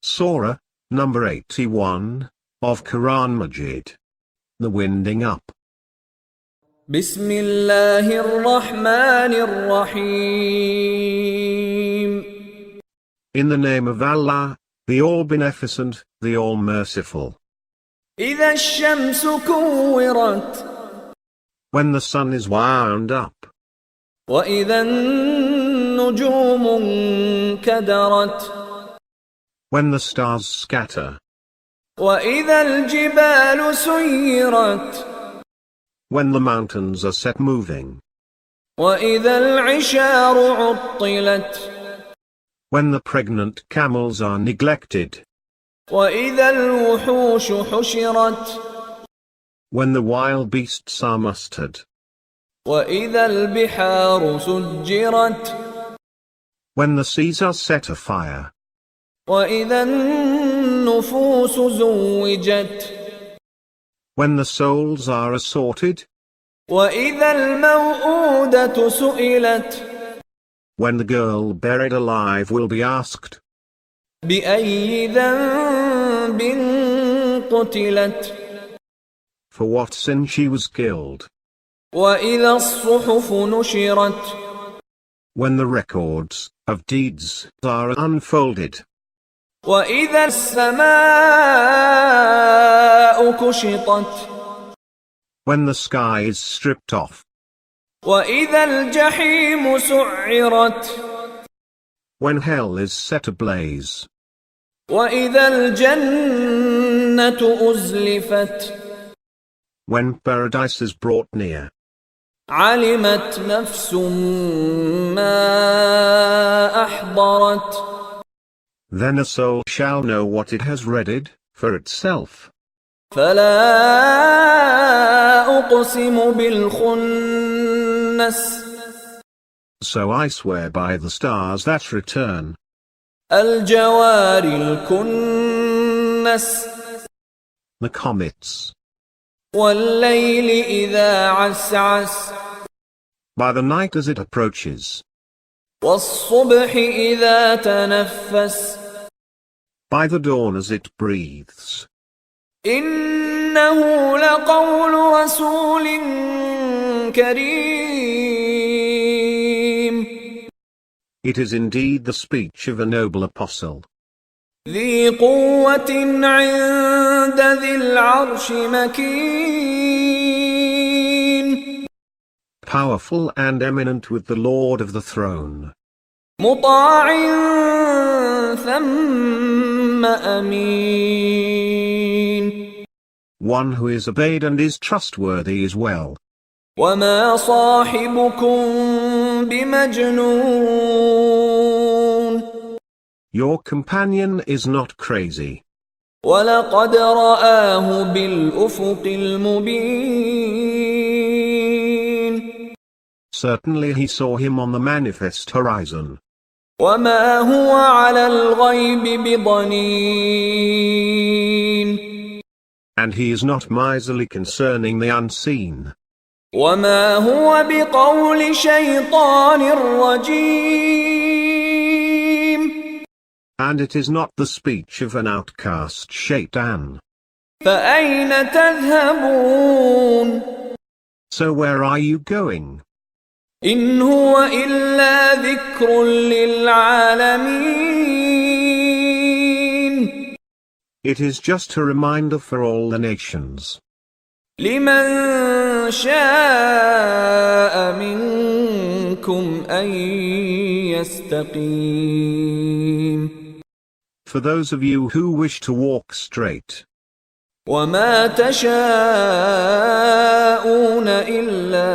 Surah, number 81, of Quran Majeed. The Winding Up. Bismillahir Rahmanir Rahim. In the name of Allah, the All-Beneficent, the All-Merciful. إذا الشمس كورت When the sun is wound up, وإذا النجوم انكدرت when the stars scatter, وإذا الجبال سيرت when the mountains are set moving, وإذا العشار عطلت when the pregnant camels are neglected, وإذا الوحوش حشرت when the wild beasts are mustered, وإذا البحار سجرت when the seas are set afire, وإذا النفوس زوجت when the souls are assorted, وإذا الموءودة سئلت when the girl buried alive will be asked, بأي ذنب قتلت for what sin she was killed, وإذا الصحف نشرت when the records of deeds are unfolded, وإذا السماء كشطت when the sky is stripped off, وإذا الجحيم سعرت when hell is set ablaze, وإذا الجنة أزلفت when paradise is brought near. علمت نفس ما أحضرت Then a soul shall know what it has readied for itself. فلا أقسم بالخنس So I swear by the stars that return, الجوار الكنس the comets, والليل إذا عسعس by the night as it approaches, والصبح إذا تنفس by the dawn as it breathes. إنه لقول رسول كريم It is indeed the speech of a noble apostle, ذي قوة عند ذي العرش مكين powerful and eminent with the Lord of the throne, مطاع ثم أمين one who is obeyed and is trustworthy as well. وما صاحبكم بمجنون Your companion is not crazy. ولقد رآه بالأفق المبين Certainly he saw him on the manifest horizon. وما هو على الغيب بضنين And he is not miserly concerning the unseen. وما هو بقول شيطان رجيم And it is not the speech of an outcast shaitan. فأين تذهبون So where are you going? إن هو إلا ذكر للعالمين It is just a reminder for all the nations. لمن شاء منكم أن يستقيم For those of you who wish to walk straight. وما تشاءون إلا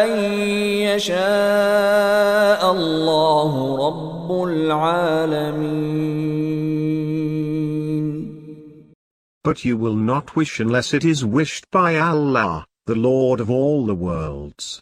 أن يشاء الله رب العالمين But you will not wish unless it is wished by Allah, the Lord of all the worlds.